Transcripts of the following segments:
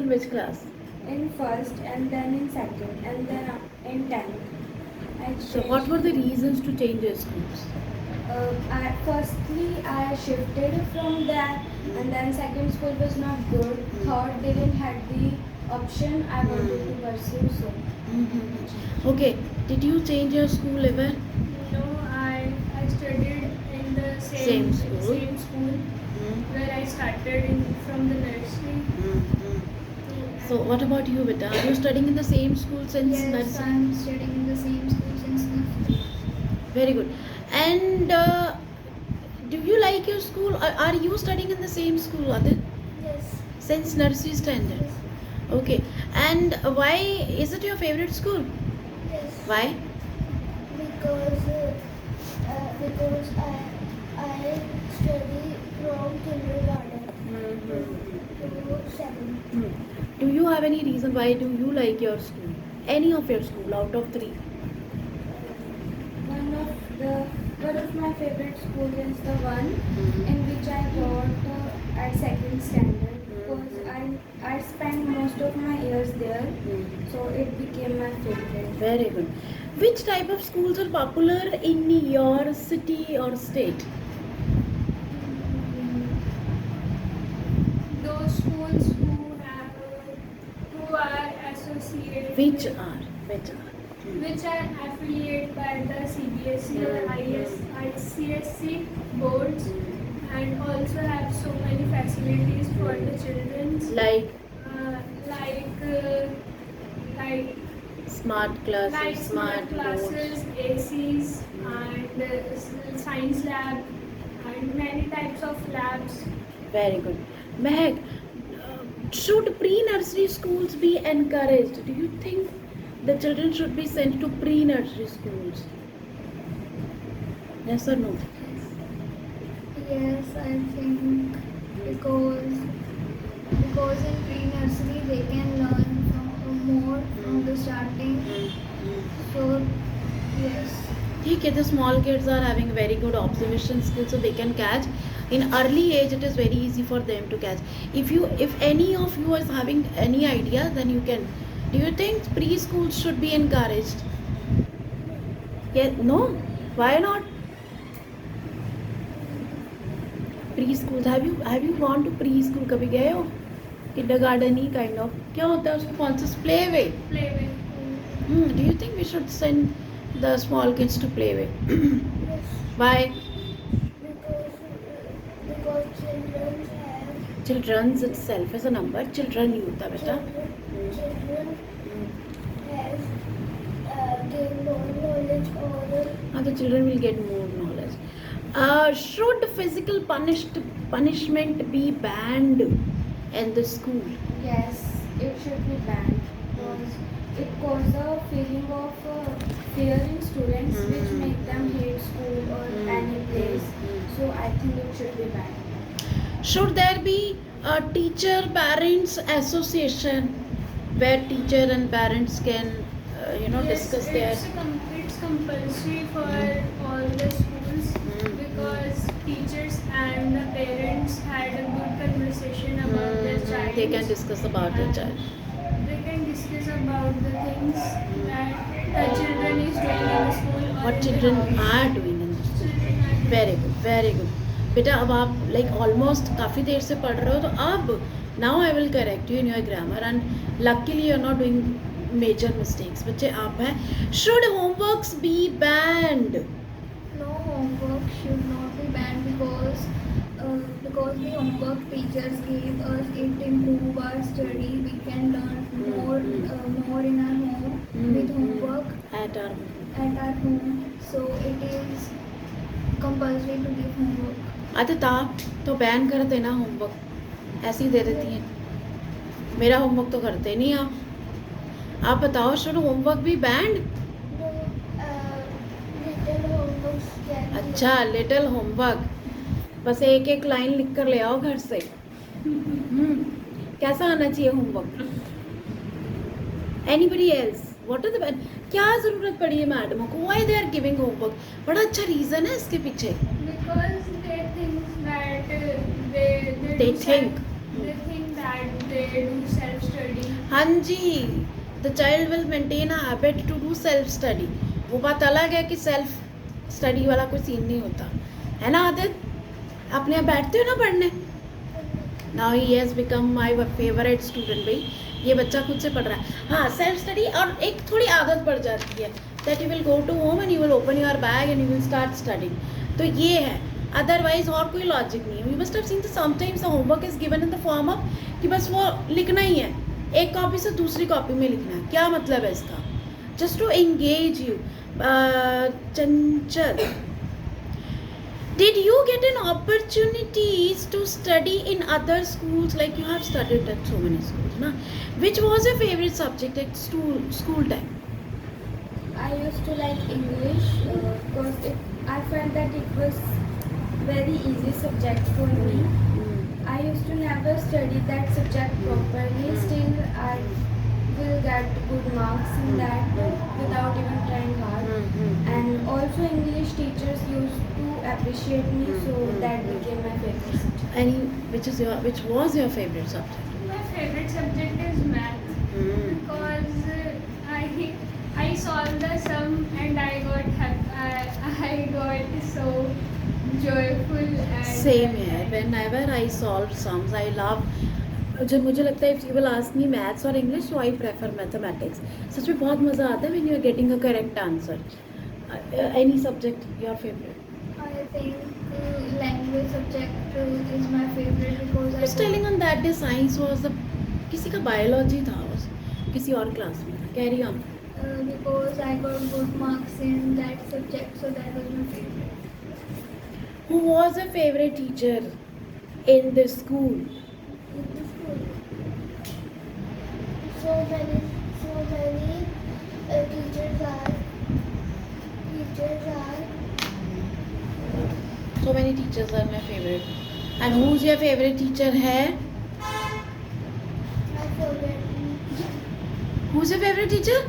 in which class? In first, and then in second, and then in 10th. So what were the reasons to change your schools? Firstly, I shifted from there, and then second school was not good. Third didn't have the option I wanted to pursue, so. Okay, did you change your school ever? No, I studied in the Same school? same school where I started from the nursery. So what about you, Beta? Are you studying in the same school since Yes, nursery? I'm studying in the same school since nursery. Very good. And do you like your school? Are you studying in the same school, Adit? Yes. Since nursery standard? Okay. And why is it your favorite school? Yes. Why? Because I study from kindergarten to 7. Do you have any reason why do you like your school? Any of your school out of 3? One of my favorite school is the one in which I taught at second standard, because I spent most of my years there, so it became my favorite. Very good. Which type of schools are popular in your city or state? Those schools who are associated Which with, are? which are affiliated by the CBSE or ICSC boards, and also have so many facilities for the children, Like like smart classes, like smart boards. classes, ACs, and science lab, and many types of labs. Very good. Mehak, should pre-nursery schools be encouraged? Do you think the children should be sent to pre-nursery schools? Yes or no? Yes, I think because in pre-nursery they can learn more from the starting. So yes. Okay, the small kids are having very good observation skills, so they can catch. In early age, it is very easy for them to catch. If any of you is having any idea, then you can. Do you think preschools should be encouraged? Yeah, no. Why not? Preschools. Have you gone to preschool? कभी गए हो? Kindergarten he kind of. क्या होता है उसको कौन सा playway? Playway. Do you think we should send the small kids to playway? Yes. Why? Because children have Children's itself is a number. Children ही होता है बेटा. children have gained more knowledge or The children will get more knowledge. Should physical punishment be banned in the school? Yes, it should be banned because it causes a feeling of fear in students, which make them hate school or any place. So I think it should be banned. Should there be a teacher parents association where teacher and parents can Yes, discuss their it's compulsory for all the schools, because teachers and the parents had a good conversation about their child. they can discuss about their child. They can discuss about the things that the children is doing in the school. Or What in the children house. are doing in the school. Children are very good very good बेटा अब आप like almost काफ़ी देर से पढ़ रहे हो तो अब now I will correct you in your grammar and luckily you are not doing major mistakes बच्चे आप हैं should homeworks be banned no homework should not be banned because the homework teachers gave us it improve our study. We can learn more in our home with homework at our at our home. So it is compulsory to give homework. Adit आप तो ban कर देना homework ऐसे ही दे देती हैं मेरा homework तो करते नहीं आप बताओ should homework be banned No, little homeworks can be अच्छा लिटिल होमवर्क बस एक एक लाइन लिख कर ले आओ घर से कैसा आना चाहिए homework anybody else what is the क्या जरूरत पड़ी है मैडमों को why they are giving homework बड़ा अच्छा रीजन है इसके पीछे because they think that they They think. they think that they do self study हाँ जी, the child will maintain a habit to do self study. वो बात अलग है कि सेल्फ स्टडी वाला कोई सीन नहीं होता है ना आदित्य. अपने आप बैठते हो ना पढ़ने. Now he has become my favourite student. भाई ये बच्चा खुद से पढ़ रहा है. हाँ, सेल्फ स्टडी और एक थोड़ी आदत पड़ जाती है that you will go to home and you will open your bag and you will start studying. तो ये है, अदरवाइज और कोई लॉजिक नहीं है. You must have seen the sometimes the homework is given in the form of कि बस वो लिखना ही है, एक कॉपी से दूसरी कॉपी में लिखना है. क्या मतलब है इसका? Just to engage you. Chanchal, did you get an opportunities to study in other schools, like you have studied at so many schools na? Which was your favorite subject at school time? I used to like English because I felt that it was very easy subject for me. I used to never study that subject properly. Still, I will get good marks in that without even trying hard. And also English teachers used to appreciate me, so that became my favorite subject. Which was your favorite subject? My favorite subject is math because I solved the sum and I got so joyful. And Same here. Whenever I solve sums, I love. जब मुझे लगता है if you will ask me maths or English, so I prefer mathematics. सच में बहुत मज़ा आता है when you are getting a correct answer. Any subject your favorite? I think language subject is my favorite because I was telling on that day science was the किसी का biology था, किसी और क्लास में था. Carry on. Because I got good marks in that subject, so that was my favorite. Who was your favorite teacher in this school? In the school, so many teachers are So many teachers are my favorite. And who's your favorite teacher है? my favorite. Who's your favorite teacher?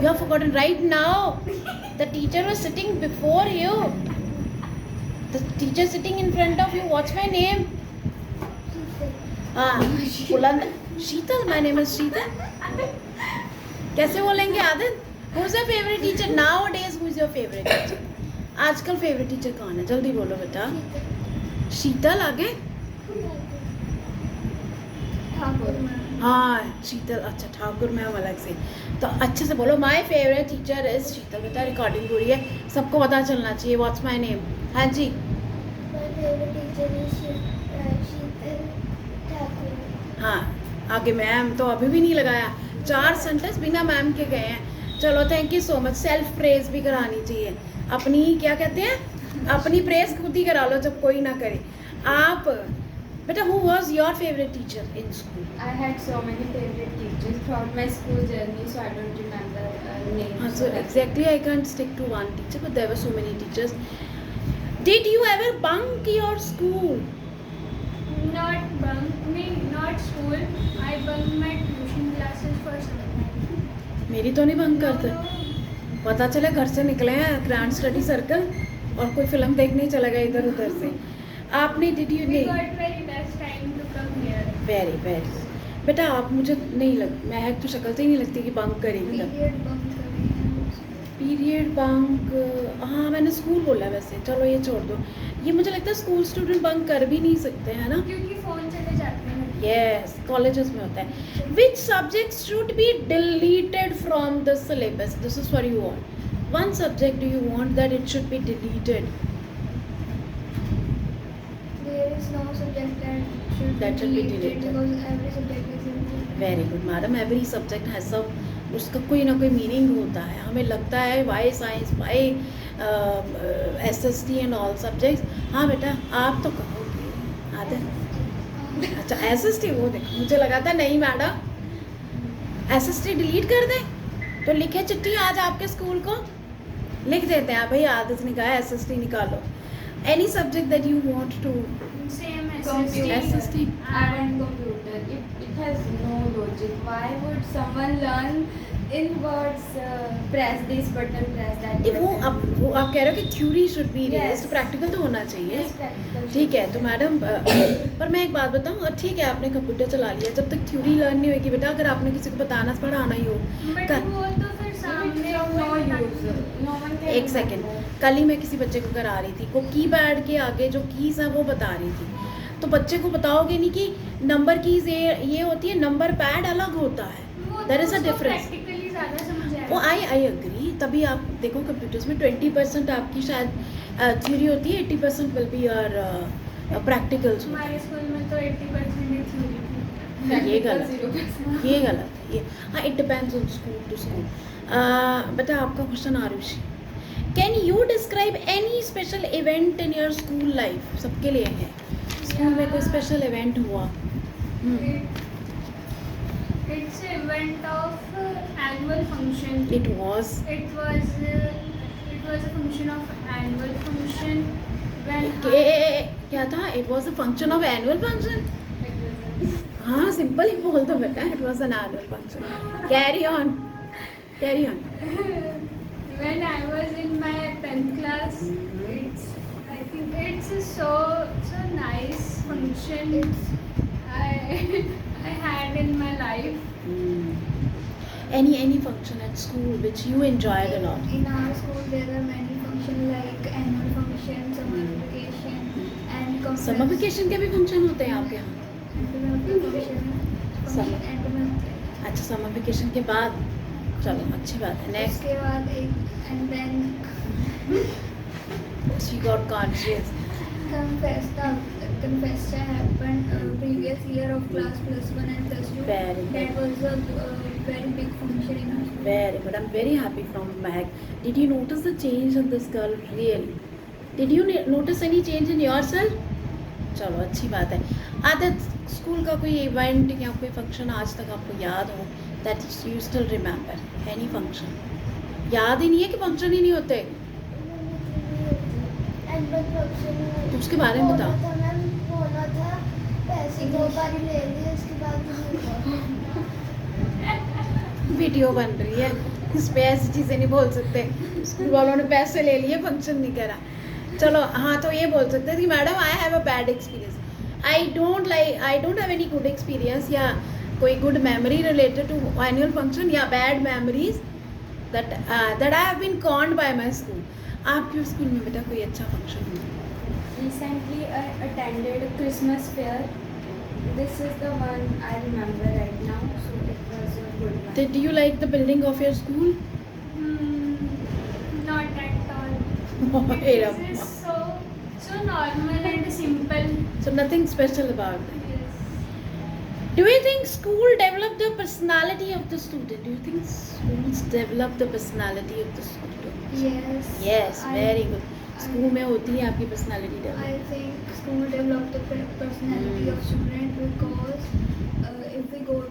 You have forgotten right now. The teacher was sitting before you. The teacher sitting in front of you. What's my name? हाँ, बुलंद. शीतल. My name is शीतल. कैसे बोलेंगे Aditya? Who's your favorite teacher nowadays? Who's your favorite teacher? आजकल favorite teacher कौन है? जल्दी बोलो बेटा. शीतल आगे. ठाकुर मैम. हाँ शीतल. अच्छा ठाकुर मैम अलग से. तो अच्छे से बोलो. माय फेवरेट टीचर इज शीतल. बेटा रिकॉर्डिंग हो रही है, सबको पता चलना चाहिए. What's my name? हाँ जी. My favorite teacher is Sheetal Thakur. हाँ आगे मैम तो अभी भी नहीं लगाया. 4 सेंटेंस बिना मैम के गए हैं. चलो thank you so much. Self praise भी करानी चाहिए. अपनी क्या कहते हैं, अपनी प्रेज खुद ही करा लो जब कोई ना करे. आप बेटा who was your favourite teacher in school? I had so many favorite teachers throughout my school journey, so I don't remember names. So exactly I can't stick to one teacher, but there were so many teachers. Did you ever bunk your school? not school. I bunked my tuition classes for some time. मेरी तो नहीं bunk करते. पता चले घर से निकले हैं ग्रैंड स्टडी सर्कल और कोई फिल्म देखने चला गया इधर उधर से. आपने डिड यू We नहीं? got very less time to come here. Very very. बेटा आप मुझे नहीं लग, महक तो शक्ल से ही नहीं लगती कि बंक करेगी. पीरियड बंक करें. Period bunk. हाँ मैंने स्कूल बोला वैसे. चलो ये छोड़ दो. ये मुझे लगता है स्कूल स्टूडेंट बंक कर भी नहीं सकते हैं ना. क्योंकि फोन चले जाते हैं. यस कॉलेजेस में होता है. Which subject should be deleted from the syllabus? This is for you all. One subject do you want that it should be deleted? There is no subject that should be deleted because every subject is important. Very good madam. Every subject has सब, उसका कोई ना कोई meaning होता है. हमें लगता है why science, why SST and all subjects. हाँ बेटा आप तो कहोगे आते. अच्छा SST वो देखो, मुझे लगा था नहीं मैडम SST डिलीट कर दें. तो लिखे चिट्ठी आज आपके स्कूल को लिख देते हैं भाई आदित्य ने कहा SST निकालो. Any subject that you want to? Same as Computer. SST. I want computer. It has no logic. Why would someone learn in words? Press this button, press that ये button. वो आप कह रहे हो कि theory should be Yes. Realist, practical तो होना चाहिए. Yes, practical. ठीक है, तो मैडम पर मैं एक बात बताऊँ, ठीक है आपने कंप्यूटर चला लिया, जब तक थ्योरी लर्न नहीं होगी बेटा, अगर आपने किसी को बताना पढ़ाना ही हो. बट कर- वो तो फिर सामने No use. No one can. एक सेकेंड, कल ही मैं किसी बच्चे को करा रही थी, वो कीपैड के आगे जो कीज है वो बता रही थी. तो बच्चे को बताओगे नहीं कि नंबर कीज ये होती है, नंबर पैड अलग होता है. There is a difference. Practically ज़्यादा समझ वो आएगा. I agree. तभी आप देखो कंप्यूटर्स में 20% आपकी शायद थ्योरी होती है, 80% विल बी योर प्रैक्टिकल्स. हमारे स्कूल में तो 80% ही थ्योरी थी. ये गलत है, ये गलत है ये. हाँ, it depends on school to school. बेटा आपका question Aarushi, can you describe any special event in your school life? सबके लिए है, स्कूल में कोई स्पेशल इवेंट हुआ. It's an event of annual function. It was It was a function of annual function when क्या था? It was a function of annual function. हाँ, simple ही बोल दो बेटा, it was an annual function. Carry on. when I was in my 10th class. I think it's a so nice function I had in my life. Any function at school which you enjoyed a lot? In our school, there are many functions like annual function, summer vacation, and conference. Summer vacation के भी function होते हैं आपके यहाँ? अच्छा, summer vacation के बाद. चलो अच्छी बात है. नेक्स्ट. उसके बाद एक and then She got conscious. Confesta happened previous year of class +1 and +2. Very good. That was a very big function in our school. Very good. I'm very happy from Mahak. Did you notice the change in this girl? Really? Did you notice any change in yourself? चलो अच्छी बात है. आदत school का कोई event या कोई function आज तक आपको याद हो, that you still remember? Any function? याद ही नहीं है कि फंक्शन ही नहीं होते. एनुअल फंक्शन तो उसके बारे में बताओ. होना था मैम, होना था, पैसे 2 बार ही ले लिए, उसके बाद नहीं हुआ. वीडियो बन रही है, इस पे ऐसी चीज़ें नहीं बोल सकते. स्कूल वालों ने पैसे ले लिए, फंक्शन नहीं करा. चलो हाँ, तो ये बोल सकते हैं कि madam I have a bad experience. I don't have any good experience या कोई good memory related to annual function या bad memories that I have been conned by my school. आपके स्कूल में बेटा कोई अच्छा फंक्शन हुआ? Recently, I attended Christmas fair. This is the one I remember right now. So it was a good one. Did you like the building of your school? Not at all. Hey, This Ram. is so normal and simple. So nothing special about it. Yes. Do you think school develop the personality of the student? Do you think schools develop the personality of the student? Yes. Yes, very good. School में होती है आपकी personality I develop. think school developed the personality of student because if we go to